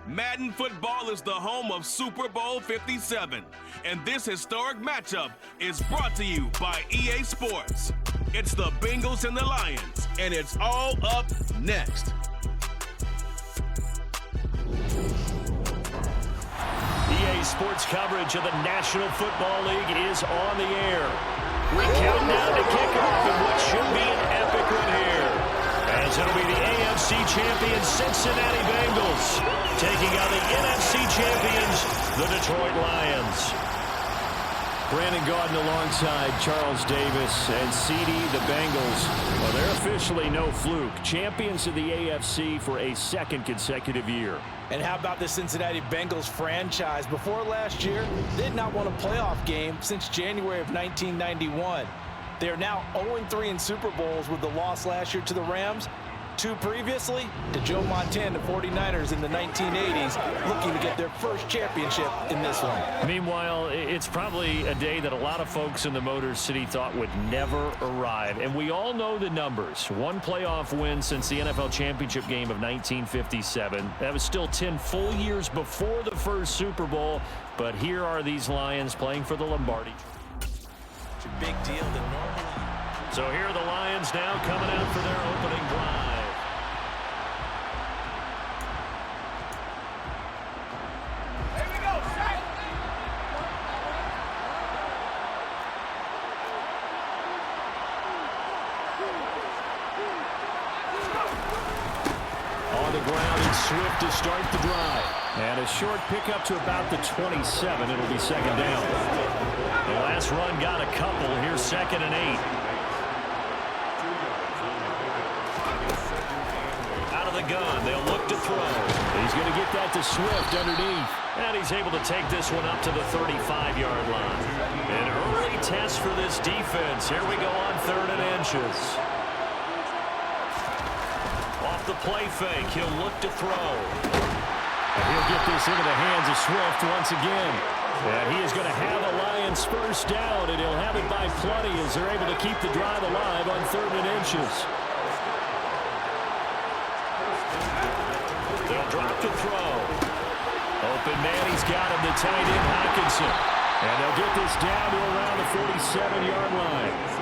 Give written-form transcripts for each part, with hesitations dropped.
Madden football is the home of Super Bowl 57, and this historic matchup is brought to you by EA Sports. It's the Bengals and the Lions, and it's all up next. EA Sports coverage of the National Football League is on the air. We count down to kickoff in what should be an epic one here, as it'll be the AFC champion Cincinnati Bengals taking on the NFC champions, the Detroit Lions. Brandon Gaudin alongside Charles Davis and CD, the Bengals. Well, they're officially no fluke. Champions of the AFC for a second consecutive year. And how about the Cincinnati Bengals franchise? Before last year, they had not won a playoff game since January of 1991. They are now 0-3 in Super Bowls with the loss last year to the Rams. 2 previously to Joe Montana 49ers in the 1980s, looking to get their first championship in this one. Meanwhile, it's probably a day that a lot of folks in the Motor City thought would never arrive. And we all know the numbers. 1 playoff win since the NFL championship game of 1957. That was still 10 full years before the first Super Bowl. But here are these Lions playing for the Lombardi. It's a big deal than normal. So here are the Lions now coming out for their opening drive. Swift to start the drive. And a short pickup to about the 27. It'll be second down. The last run got a couple. Here's 2nd and 8. Out of the gun. They'll look to throw. He's going to get that to Swift underneath. And he's able to take this one up to the 35-yard line. An early test for this defense. Here we go on 3rd and inches. The play fake. He'll look to throw. And he'll get this into the hands of Swift once again. And he is going to have a Lions first down, and he'll have it by plenty as they're able to keep the drive alive on 3rd and inches. They'll drop to throw. Open man, he's got him, the tight end Hockenson. And they'll get this down to around the 47-yard line.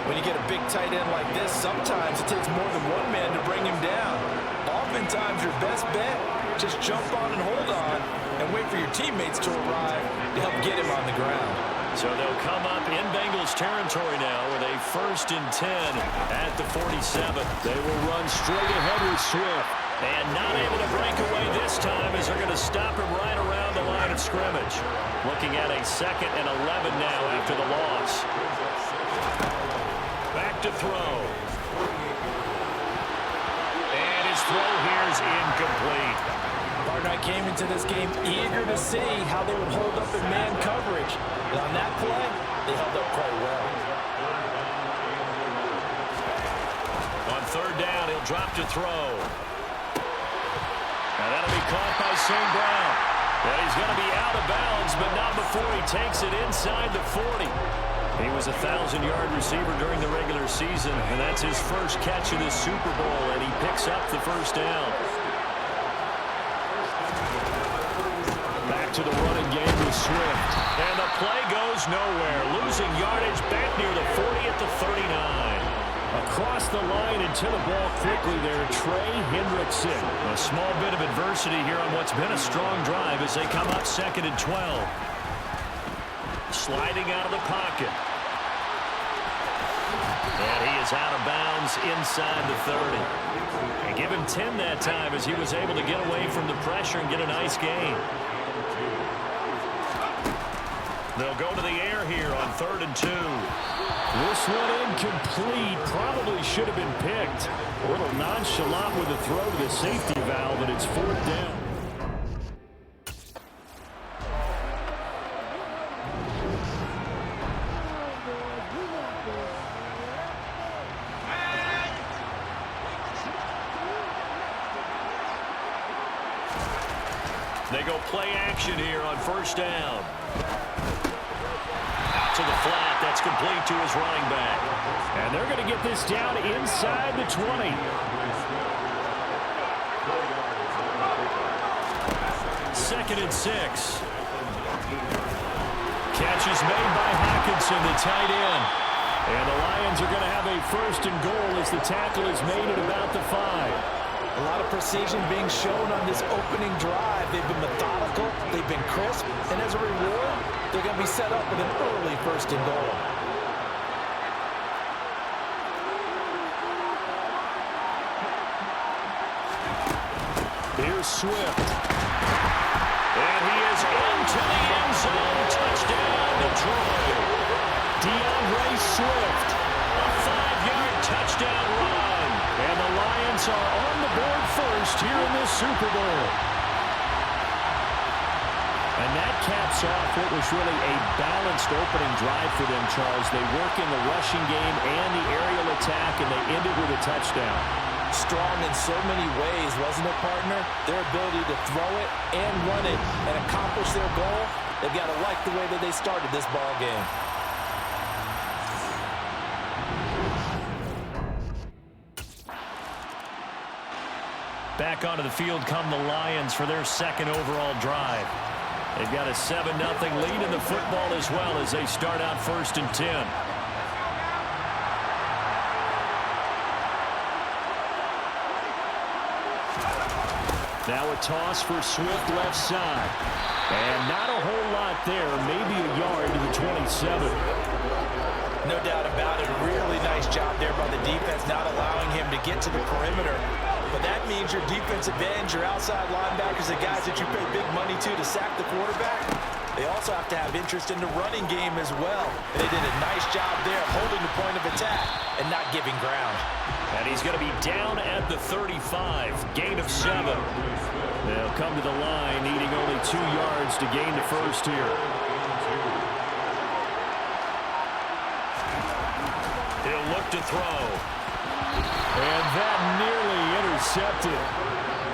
When you get a big tight end like this, sometimes it takes more than one man to bring him down. Oftentimes, your best bet, just jump on and hold on and wait for your teammates to arrive to help get him on the ground. So they'll come up in Bengals territory now with a 1st and 10 at the 47. They will run straight ahead with Swift. And not able to break away this time as they're going to stop him right around the line of scrimmage. Looking at a 2nd and 11 now after the loss. Back to throw. And his throw here is incomplete. Partner, I came into this game eager to see how they would hold up in man coverage. And on that play, they held up quite well. On 3rd down, he'll drop to throw. And that'll be caught by St. Brown. And he's going to be out of bounds, but not before he takes it inside the 40. He was a 1,000-yard receiver during the regular season, and that's his first catch of this Super Bowl, and he picks up the first down. Back to the running game with Swift. And the play goes nowhere, losing yardage back near the 40 at the 39. Across the line and to the ball quickly there, Trey Hendrickson. A small bit of adversity here on what's been a strong drive as they come up 2nd and 12. Sliding out of the pocket. And he is out of bounds inside the 30. And give him 10 that time as he was able to get away from the pressure and get a nice gain. They'll go to the air here on 3rd and 2. This one incomplete. Probably should have been picked. A little nonchalant with a throw to the safety valve, and it's 4th down. They go play action here on 1st down. Out to the flat. That's complete to his running back. And they're going to get this down inside the 20. 2nd and 6. Catch is made by Hockenson, the tight end. And the Lions are going to have a 1st and goal as the tackle is made at about the 5. A lot of precision being shown on this opening drive. They've been methodical, they've been crisp, and as a reward, they're going to be set up with an early 1st and goal. Here's Swift. And he is into the end zone. Touchdown, Detroit. DeAndre Swift. A 5-yard touchdown run. And the Lions are on the board first here in this Super Bowl. And that caps off what was really a balanced opening drive for them, Charles. They work in the rushing game and the aerial attack, and they ended with a touchdown. Strong in so many ways, wasn't it, partner? Their ability to throw it and run it and accomplish their goal, they've got to like the way that they started this ball game. Back onto the field come the Lions for their 2nd overall drive. They've got a 7-0 lead in the football as well as they start out 1st and 10. Now a toss for Swift left side. And not a whole lot there, maybe a yard to the 27. No doubt about it. Really nice job there by the defense, not allowing him to get to the perimeter. But that means your defensive ends, your outside linebackers, the guys that you pay big money to sack the quarterback, they also have to have interest in the running game as well. And they did a nice job there holding the point of attack and not giving ground. And he's going to be down at the 35, gain of 7. They'll come to the line, needing only 2 yards to gain the first here. He'll look to throw. And that nearly intercepted.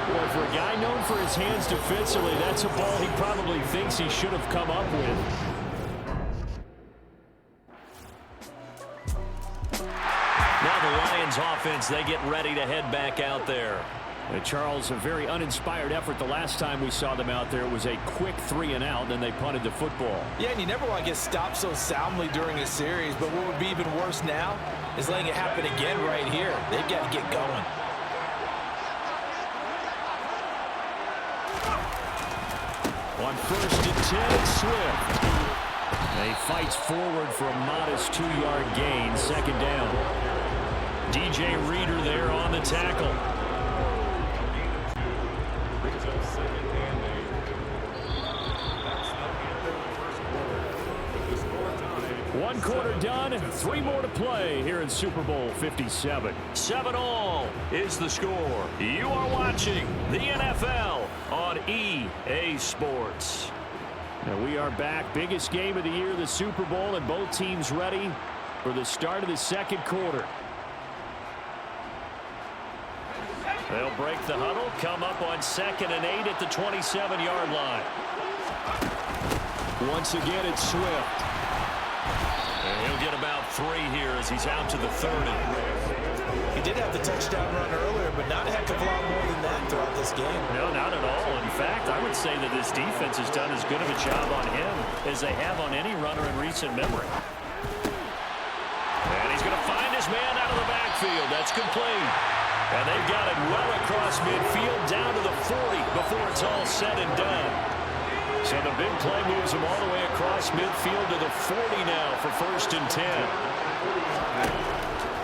Boy, for a guy known for his hands defensively, that's a ball he probably thinks he should have come up with. Now the Lions offense, they get ready to head back out there. Charles, a very uninspired effort the last time we saw them out there. It was a quick 3-and-out, then they punted the football. Yeah, and you never want to get stopped so soundly during a series, but what would be even worse now is letting it happen again right here. They've got to get going. On 1st and 10, Swift. He fights forward for a modest 2-yard gain, 2nd down. DJ Reader there on the tackle. One quarter done, 3 more to play here in Super Bowl 57. 7-all is the score. You are watching the NFL on EA Sports. Now we are back. Biggest game of the year, the Super Bowl, and both teams ready for the start of the 2nd quarter. They'll break the huddle, come up on 2nd and 8 at the 27-yard line. Once again, it's Swift. And he'll get about 3 here as he's out to the 30. He did have the touchdown run earlier, but not a heck of a lot more than that throughout this game. No, not at all. In fact, I would say that this defense has done as good of a job on him as they have on any runner in recent memory. And he's going to find his man out of the backfield. That's complete. And they've got it well across midfield down to the 40 before it's all said and done. So the big play moves him all the way across midfield to the 40 now for 1st and 10.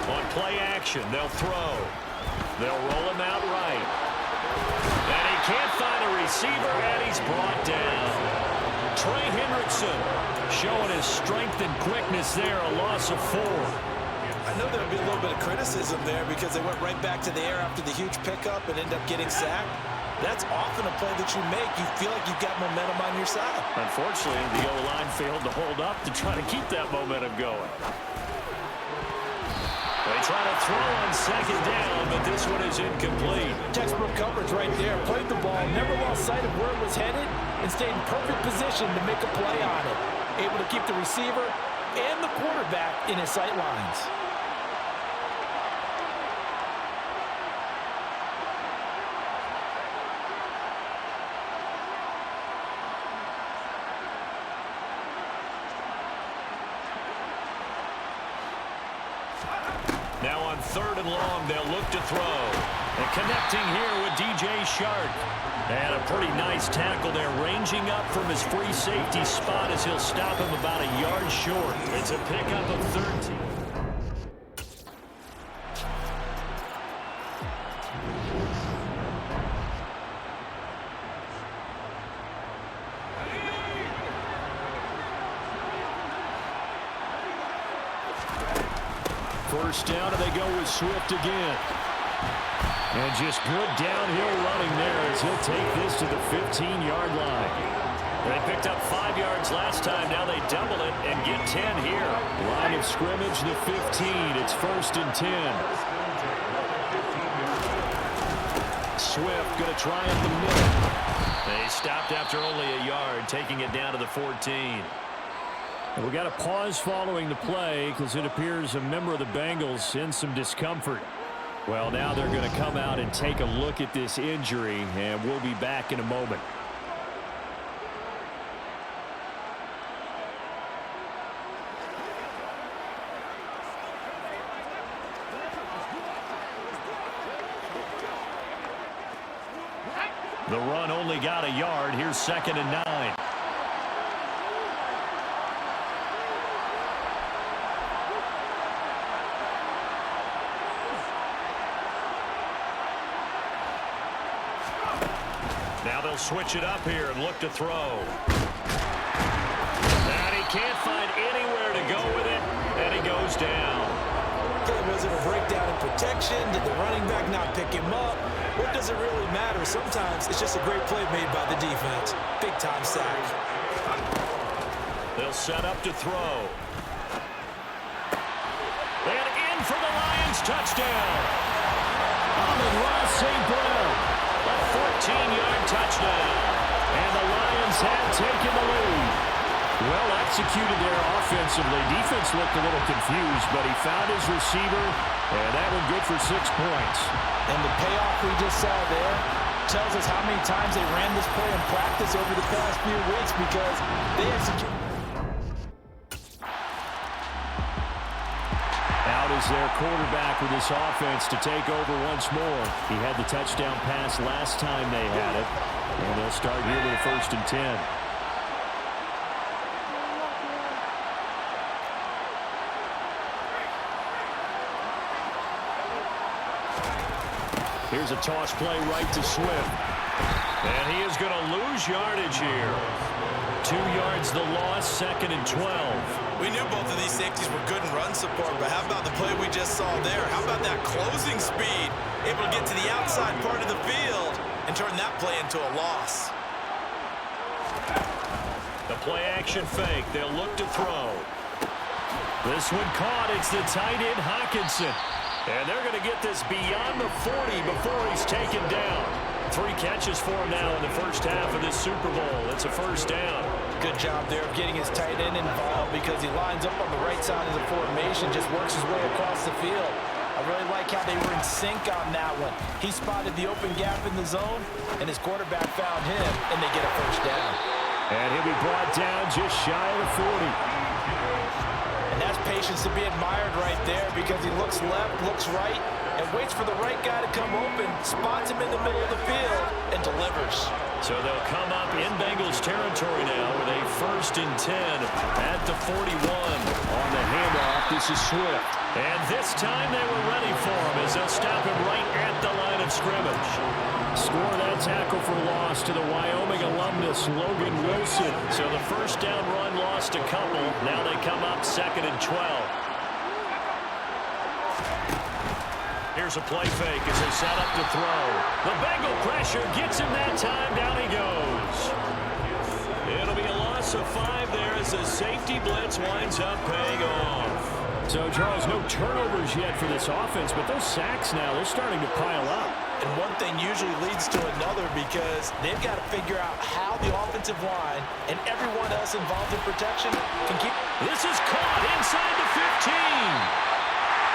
On play action, they'll throw. They'll roll him out right. And he can't find a receiver, and he's brought down. Trey Hendrickson showing his strength and quickness there, a loss of 4. I know there'll be a little bit of criticism there because they went right back to the air after the huge pickup and end up getting sacked. That's often a play that you make. You feel like you've got momentum on your side. Unfortunately, the O-line failed to hold up to try to keep that momentum going. They try to throw on 2nd down, but this one is incomplete. Textbook coverage right there. Played the ball, never lost sight of where it was headed, and stayed in perfect position to make a play on it. Able to keep the receiver and the quarterback in his sight lines. 3rd and long. They'll look to throw. And connecting here with DJ Shark. And a pretty nice tackle there, ranging up from his free safety spot as he'll stop him about a yard short. It's a pickup of 13. First down, and they go with Swift again. And just good downhill running there as he'll take this to the 15-yard line. They picked up 5 yards last time. Now they double it and get 10 here. Line of scrimmage, the 15. It's 1st and 10. Swift going to try up the middle. They stopped after only a yard, taking it down to the 14. And we got a pause following the play because it appears a member of the Bengals in some discomfort. Well, now they're going to come out and take a look at this injury, and we'll be back in a moment. The run only got a yard. Here's 2nd and 9. Now they'll switch it up here and look to throw. And he can't find anywhere to go with it, and he goes down. Okay, was it a breakdown in protection? Did the running back not pick him up? What does it really matter? Sometimes it's just a great play made by the defense. Big-time sack. They'll set up to throw. And in for the Lions touchdown. Amon-Ra St. Brown. A 14-yard touchdown. And the Lions have taken the lead. Well executed there offensively. Defense looked a little confused, but he found his receiver, and that one good for 6 points. And the payoff we just saw there tells us how many times they ran this play in practice over the past few weeks because they executed. Out is their quarterback with this offense to take over once more. He had the touchdown pass last time they had it. And they'll start here with a 1st and 10. Here's a toss play right to Swift. And he is going to lose yardage here. 2 yards the loss, 2nd and 12. We knew both of these safeties were good in run support, but how about the play we just saw there? How about that closing speed? Able to get to the outside part of the field and turn that play into a loss. The play action fake. They'll look to throw. This one caught. It's the tight end Hawkinson. And they're going to get this beyond the 40 before he's taken down. 3 catches for him now in the first half of this Super Bowl. It's a 1st down. Good job there of getting his tight end involved because he lines up on the right side of the formation, just works his way across the field. I really like how they were in sync on that one. He spotted the open gap in the zone, and his quarterback found him, and they get a 1st down. And he'll be brought down just shy of the 40. And that's patience to be admired right there because he looks left, looks right, and waits for the right guy to come open, spots him in the middle of the field, and delivers. So they'll come up in Bengals territory now with a 1st and 10 at the 41. On the handoff, this is Swift. And this time they were ready for him as they'll stop him right at the line of scrimmage. Score that tackle for loss to the Wyoming alumnus, Logan Wilson. So the 1st down run lost a couple. Now they come up 2nd and 12. Here's a play fake as they set up to throw. The Bengal pressure gets him that time. Down he goes. It'll be a loss of 5 there as the safety blitz winds up paying off. So, Charles, no turnovers yet for this offense, but those sacks now, they're starting to pile up. And one thing usually leads to another because they've got to figure out how the offensive line and everyone else involved in protection can keep. This is caught inside the 15.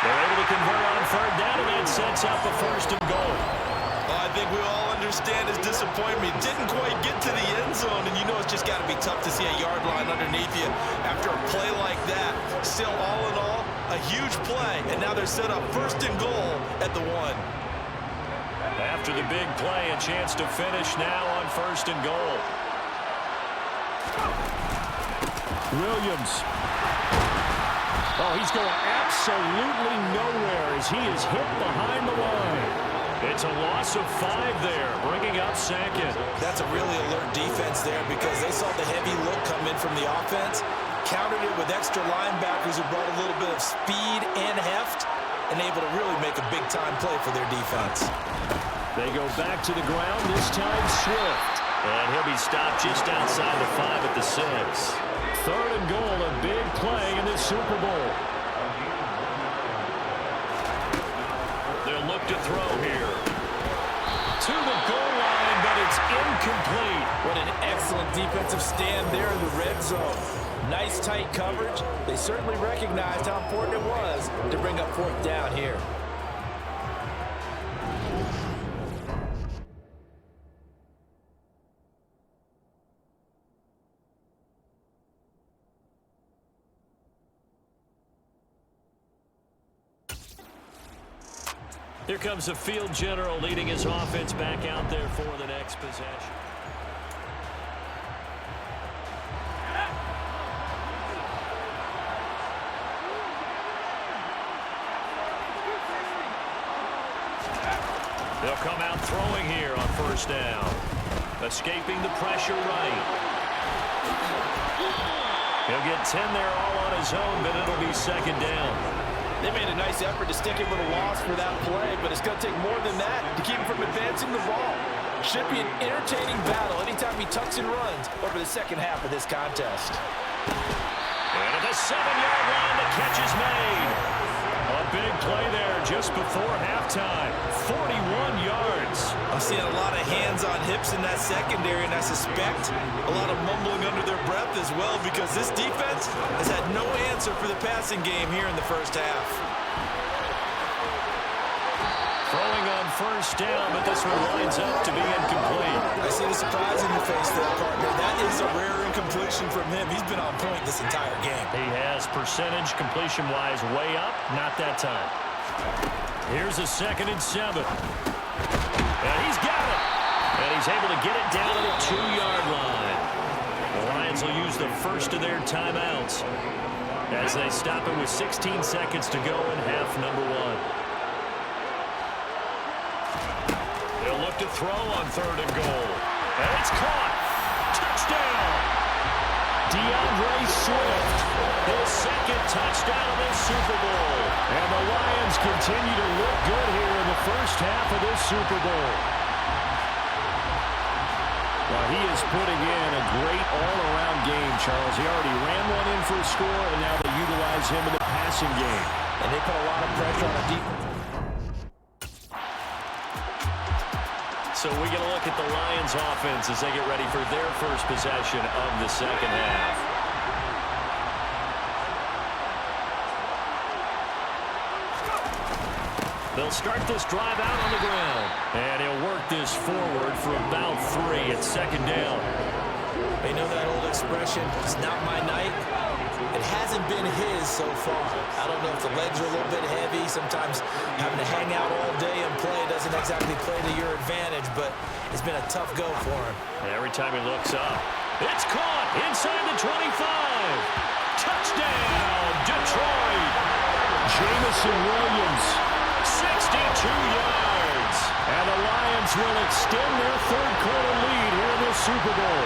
They're able to convert on 3rd down, and that sets up a 1st and goal. Well, I think we all understand his disappointment. He didn't quite get to the end zone, and you know it's just got to be tough to see a yard line underneath you after a play like that. Still, all in all, a huge play, and now they're set up 1st and goal at the 1. After the big play, a chance to finish now on 1st and goal. Williams. Oh, he's going absolutely nowhere as he is hit behind the line. It's a loss of 5 there, bringing up 2nd. That's a really alert defense there because they saw the heavy look come in from the offense, countered it with extra linebackers who brought a little bit of speed and heft, and able to really make a big-time play for their defense. They go back to the ground, this time Swift. And he'll be stopped just outside the 5 at the 6. 3rd and goal, a big play in this Super Bowl. They'll look to throw here. To the goal line, but it's incomplete. What an excellent defensive stand there in the red zone. Nice tight coverage. They certainly recognized how important it was to bring up 4th down here. Here comes the field general leading his offense back out there for the next possession. They'll come out throwing here on 1st down. Escaping the pressure right. He'll get 10 there all on his own, but it'll be 2nd down. They made a nice effort to stick him with a loss for that play, but it's going to take more than that to keep him from advancing the ball. Should be an entertaining battle anytime he tucks and runs over the 2nd half of this contest. And at the 7-yard line, the catch is made. A big play there just before halftime. 41 yards. I'm seeing a lot of hands on hips in that secondary, and I suspect a lot of mumbling under their breath as well because this defense has had no answer for the passing game here in the 1st half. Throwing on 1st down, but this one lines up to be incomplete. I see the surprise in your face there, partner. That is a rare incompletion from him. He's been on point this entire game. He has percentage completion-wise way up, not that time. Here's a 2nd and 7. And he's got it. And he's able to get it down to the 2-yard line. The Lions will use the first of their timeouts as they stop it with 16 seconds to go in half number 1. They'll look to throw on 3rd and goal. And it's caught. Touchdown. DeAndre Swift, his 2nd touchdown of this Super Bowl. And the Lions continue to look good here in the 1st half of this Super Bowl. Well, he is putting in a great all-around game, Charles. He already ran one in for a score, and now they utilize him in the passing game. And they put a lot of pressure on the defense. So we get a look at the Lions offense as they get ready for their first possession of the 2nd half. They'll start this drive out on the ground. And he'll work this forward for about 3 at 2nd down. They know that old expression, it's not my night. It hasn't been his so far. I don't know if the legs are a little bit heavy. Sometimes having to hang out all day and play doesn't exactly play to your advantage, but it's been a tough go for him. And every time he looks up, it's caught inside the 25. Touchdown, Detroit. Jamison Williams. 62 yards. And the Lions will extend their 3rd quarter lead here in this Super Bowl.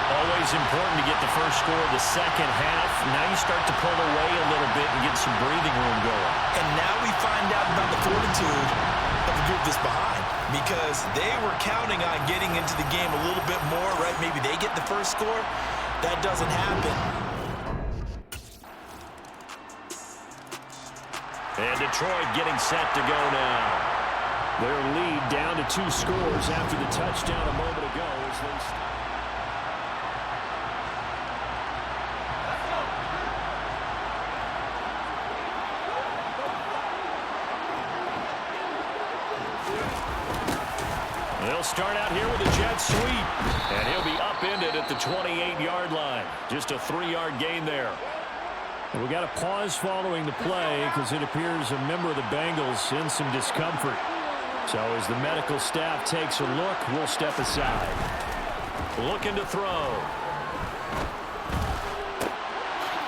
Always important to get the first score of the 2nd half. Now you start to pull away a little bit and get some breathing room going. And now we find out about the fortitude of the group that's behind because they were counting on getting into the game a little bit more, right? Maybe they get the first score. That doesn't happen. And Detroit getting set to go now. Their lead down to 2 scores after the touchdown a moment ago as they They'll start out here with a jet sweep. And he'll be upended at the 28-yard line. Just a 3-yard gain there. We got a pause following the play because it appears a member of the Bengals in some discomfort. So as the medical staff takes a look, we'll step aside. Looking to throw.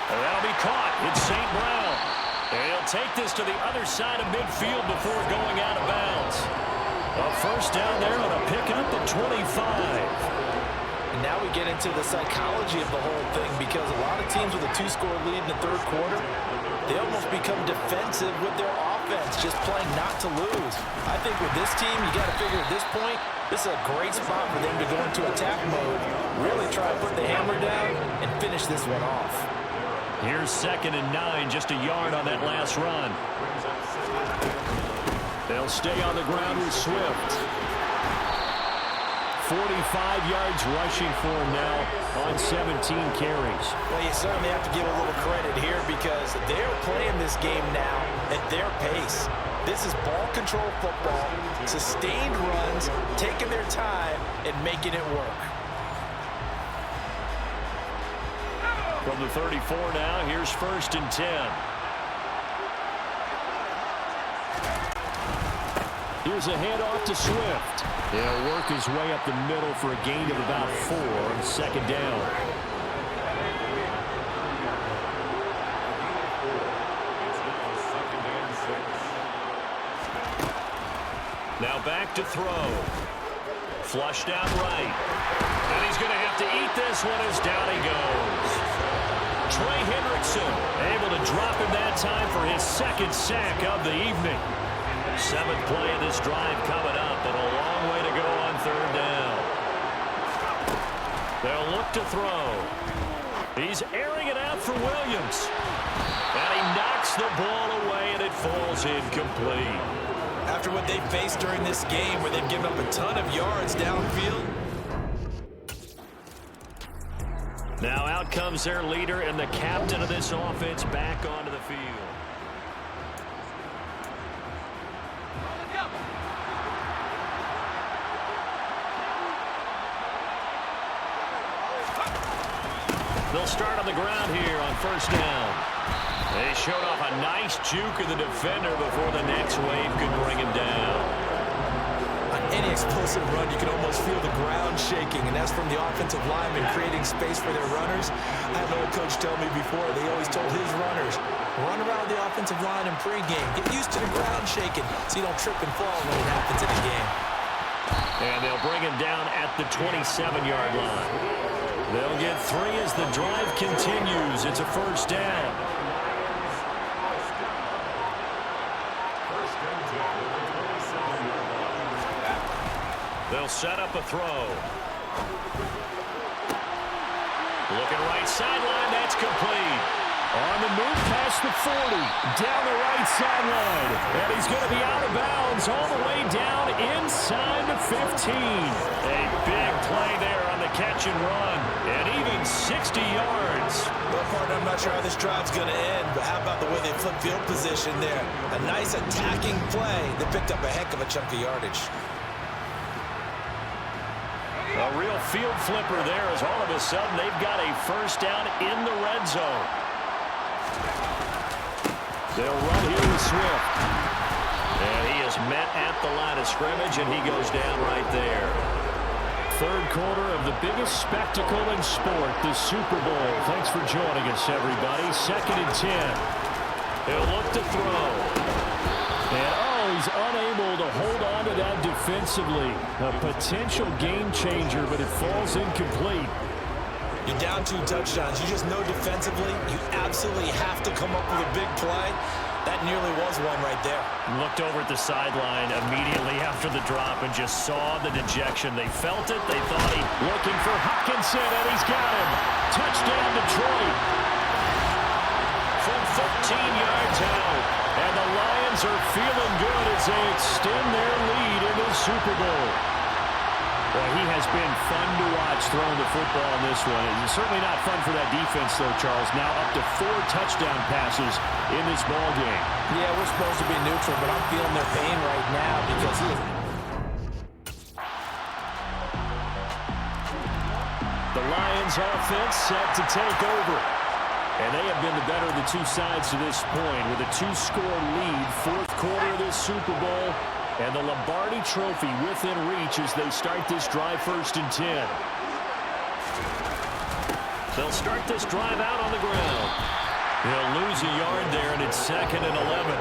That'll be caught. It's St. Brown. And he'll take this to the other side of midfield before going out of bounds. A first down there on a pickup at 25. And now we get into the psychology of the whole thing, because a lot of teams with a 2-score lead in the third quarter, they almost become defensive with their offense, just playing not to lose. I think with this team, you got to figure at this point, this is a great spot for them to go into attack mode, really try to put the hammer down and finish this one off. Here's 2nd and 9, just a yard on that last run. They'll stay on the ground with Swift. 45 yards rushing for him now on 17 carries. Well, you certainly have to give a little credit here, because they're playing this game now at their pace. This is ball control football, sustained runs, taking their time and making it work. From the 34 now, here's 1st and 10. Here's a handoff to Swift. He'll work his way up the middle for a gain of about 4 on 2nd down. Now back to throw. Flushed out right. And he's going to have to eat this one as down he goes. Trey Hendrickson able to drop him that time for his 2nd sack of the evening. 7th play of this drive coming up, and a long way to go on 3rd down. They'll look to throw. He's airing it out for Williams. And he knocks the ball away, and it falls incomplete. After what they faced during this game, where they've given up a ton of yards downfield. Now out comes their leader and the captain of this offense back onto the field. They'll start on the ground here on 1st down. They showed off a nice juke of the defender before the next wave could bring him down. On any explosive run, you can almost feel the ground shaking, and that's from the offensive linemen creating space for their runners. I had an old coach tell me before, they always told his runners, run around the offensive line in pregame. Get used to the ground shaking so you don't trip and fall when it happens in the game. And they'll bring him down at the 27-yard line. They'll get 3 as the drive continues. It's a 1st down. They'll set up a throw. Looking right sideline. That's complete. On the move past the 40, down the right sideline. And he's going to be out of bounds all the way down inside the 15. A big play there on the catch and run. And even 60 yards. Well, partner, I'm not sure how this drive's going to end, but how about the way they flip field position there? A nice attacking play that picked up a heck of a chunk of yardage. A real field flipper there, as all of a sudden they've got a 1st down in the red zone. They'll run here with Swift. And he is met at the line of scrimmage, and he goes down right there. 3rd quarter of the biggest spectacle in sport, the Super Bowl. Thanks for joining us, everybody. 2nd and 10. He'll look to throw. And he's unable to hold on to that defensively. A potential game changer, but it falls incomplete. You're down 2 touchdowns. You just know defensively you absolutely have to come up with a big play. That nearly was one right there. Looked over at the sideline immediately after the drop and just saw the dejection. They felt it. They thought he... Looking for Hopkinson, and he's got him. Touchdown, Detroit. From 13 yards out. And the Lions are feeling good as they extend their lead in the Super Bowl. Well, he has been fun to watch throwing the football in this one. It's certainly not fun for that defense, though, Charles. Now up to 4 touchdown passes in this ball game. Yeah, we're supposed to be neutral, but I'm feeling their pain right now because he is... Lions offense set to take over. And they have been the better of the two sides to this point with a 2-score lead, fourth quarter of this Super Bowl, and the Lombardi Trophy within reach as they start this drive 1st and 10. They'll start this drive out on the ground. They'll lose a yard there, and it's 2nd and 11.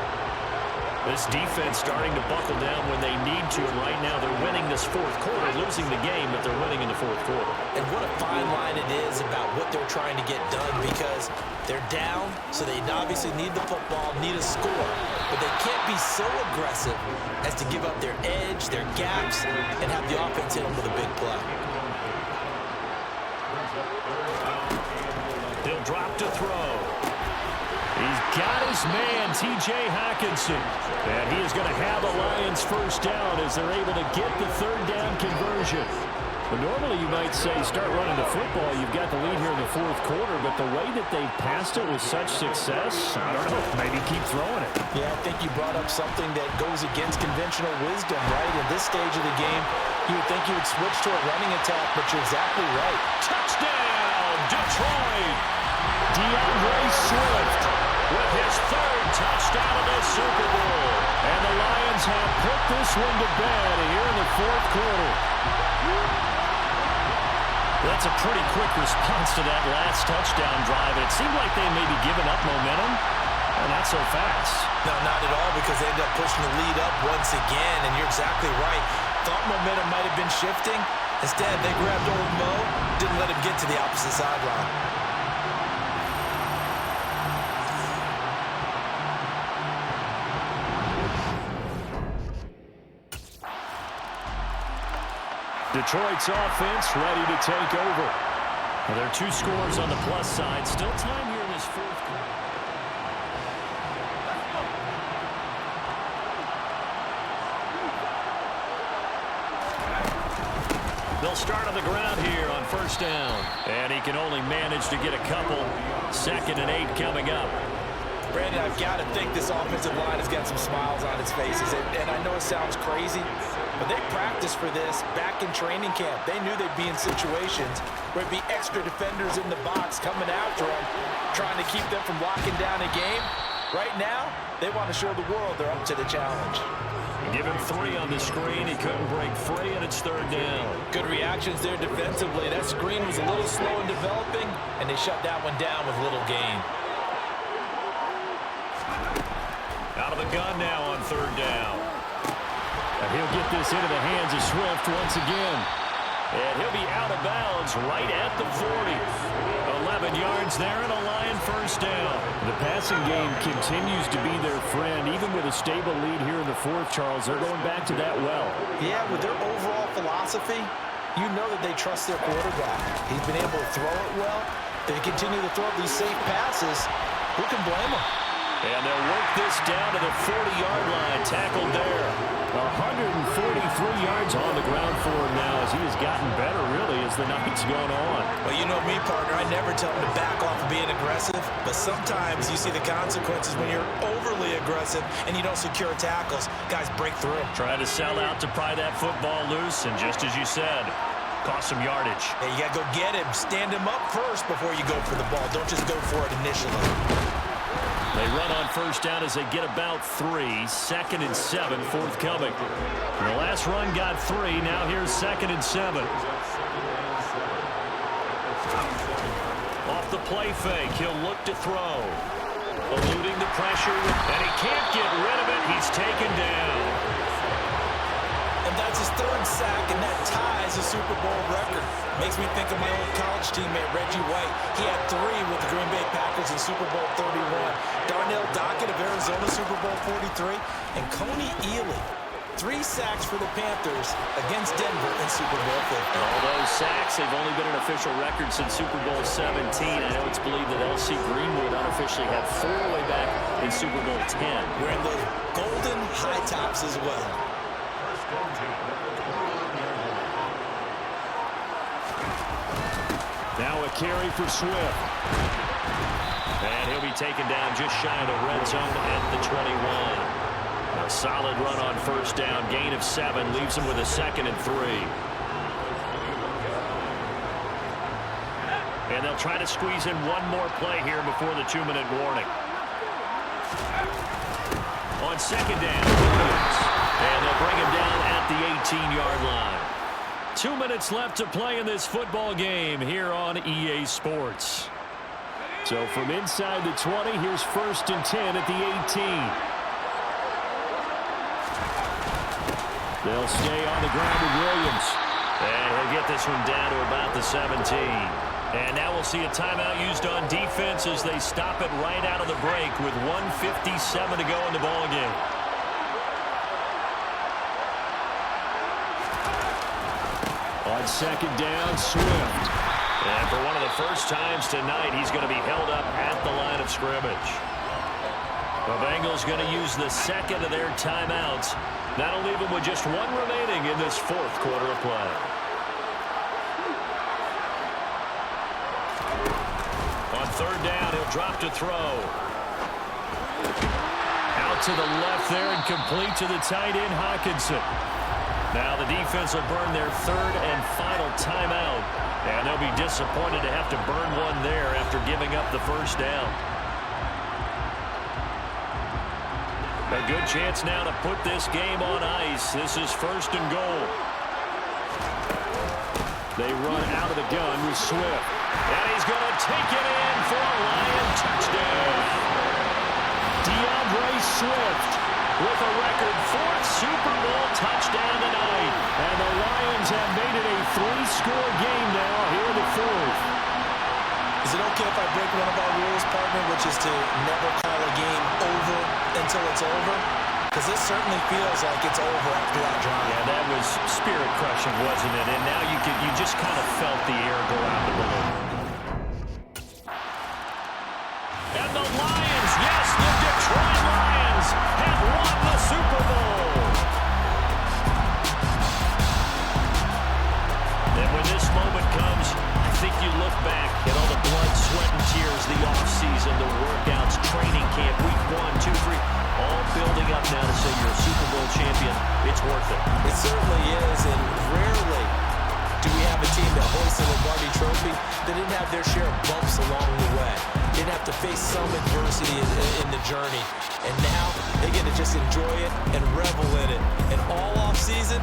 This defense starting to buckle down when they need to, and right now they're winning this fourth quarter, losing the game, but they're winning in the fourth quarter. And what a fine line it is about what they're trying to get done, because they're down, so they obviously need the football, need a score, but they can't be so aggressive as to give up their edge, their gaps, and have the offense hit them with a big play. He'll drop to throw. He's got his man, T.J. Hockenson. And he is going to have the Lions first down as they're able to get the third down conversion. But normally you might say start running the football. You've got the lead here in the fourth quarter, but the way that they've passed it with such success, I don't know, maybe keep throwing it. Yeah, I think you brought up something that goes against conventional wisdom, right? In this stage of the game, you would think you would switch to a running attack, but you're exactly right. Touchdown, Detroit! DeAndre Swift with his third touchdown of the Super Bowl. And the Lions have put this one to bed here in the fourth quarter. That's a pretty quick response to that last touchdown drive. It seemed like they may be giving up momentum. Well, not so fast. No, not at all, because they ended up pushing the lead up once again, and you're exactly right. Thought momentum might have been shifting. Instead, they grabbed old Mo, didn't let him get to the opposite sideline. Detroit's offense ready to take over. Well, there are 2 scores on the plus side. Still time here in this fourth quarter. They'll start on the ground here on first down. And he can only manage to get a couple. 2nd and 8 coming up. Brandon, I've got to think this offensive line has got some smiles on its faces. And I know it sounds crazy, but they practiced for this back in training camp. They knew they'd be in situations where it'd be extra defenders in the box coming after them, trying to keep them from locking down a game. Right now, they want to show the world they're up to the challenge. Give him 3 on the screen. He couldn't break free, and it's 3rd down. Good reactions there defensively. That screen was a little slow in developing, and they shut that one down with little gain. Out of the gun now on 3rd down. And he'll get this into the hands of Swift once again. And he'll be out of bounds right at the 40. 11 yards there and a Lion first down. The passing game continues to be their friend. Even with a stable lead here in the fourth, Charles, they're going back to that well. Yeah, with their overall philosophy, you know that they trust their quarterback. He's been able to throw it well. They continue to throw these safe passes. Who can blame them? And they'll work this down to the 40-yard line. Tackled there. 143 yards on the ground for him now as he has gotten better, really, as the night's gone on. Well, you know me, partner. I never tell him to back off of being aggressive, but sometimes you see the consequences when you're overly aggressive and you don't secure tackles. Guys break through. Trying to sell out to pry that football loose, and just as you said, cost some yardage. Yeah, you got to go get him. Stand him up first before you go for the ball. Don't just go for it initially. They run on first down as they get about 3. 2nd and 7, forthcoming. The last run got 3. Now here's 2nd and 7. Off the play fake, he'll look to throw. Eluding the pressure, and he can't get rid of it. He's taken down. And that's his 3rd sack, and that ties a Super Bowl record. Makes me think of my old college teammate, Reggie White. He had 3 with the Green Bay Packers in Super Bowl 31. Darnell Dockett of Arizona, Super Bowl 43. And Coney Ealy, 3 sacks for the Panthers against Denver in Super Bowl 50. All those sacks, they've only been an official record since Super Bowl 17. I know it's believed that L.C. Greenwood unofficially had 4 way back in Super Bowl 10. Wearing those golden high tops as well. Now a carry for Swift. And he'll be taken down just shy of the red zone at the 21. A solid run on first down. Gain of 7 leaves him with a 2nd and 3. And they'll try to squeeze in one more play here before the 2-minute warning. On second down, and they'll bring him down at the 18-yard line. 2 minutes left to play in this football game here on EA Sports. So from inside the 20, here's 1st and 10 at the 18. They'll stay on the ground with Williams. And he'll get this one down to about the 17. And now we'll see a timeout used on defense as they stop it right out of the break with 1:57 to go in the ballgame. On second down, Swift. And for one of the first times tonight, he's going to be held up at the line of scrimmage. The Bengals going to use the second of their timeouts. That'll leave them with just one remaining in this 4th quarter of play. On third down, he'll drop to throw. Out to the left there and complete to the tight end, Hawkinson. Now the defense will burn their 3rd and final timeout. And they'll be disappointed to have to burn one there after giving up the first down. A good chance now to put this game on ice. This is 1st and goal. They run out of the gun with Swift. And he's going to take it in for a Lion touchdown. DeAndre Swift with a record 4th Super Bowl touchdown tonight. And the Lions have made it a 3-score game now here in the 4th. Is it okay if I break one of our rules, partner, which is to never call a game over until it's over? Because this certainly feels like it's over after that drive. Yeah, that was spirit-crushing, wasn't it? And now you just kind of felt the air go out the balloon. And the Lions, yes, the Detroit Lions have won the Super Bowl. And when this moment comes, I think you look back at all the blood, sweat, and tears, the offseason, the workouts, training camp, week 1, 2, 3, all building up now to say you're a Super Bowl champion. It's worth it. It certainly is, and rarely do we have a team that hoists the Lombardi Trophy that didn't have their share of bumps along the way. Didn't have to face some adversity in the journey. And now they get to just enjoy it and revel in it. And all offseason,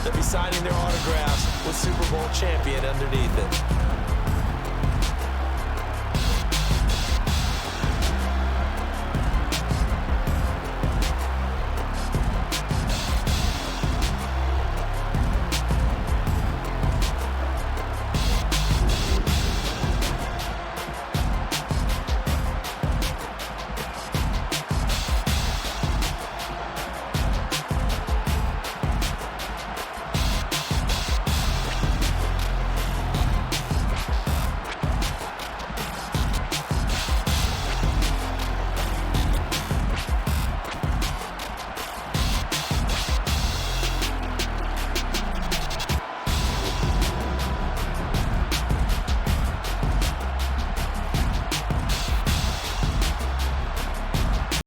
they'll be signing their autographs with Super Bowl champion underneath it.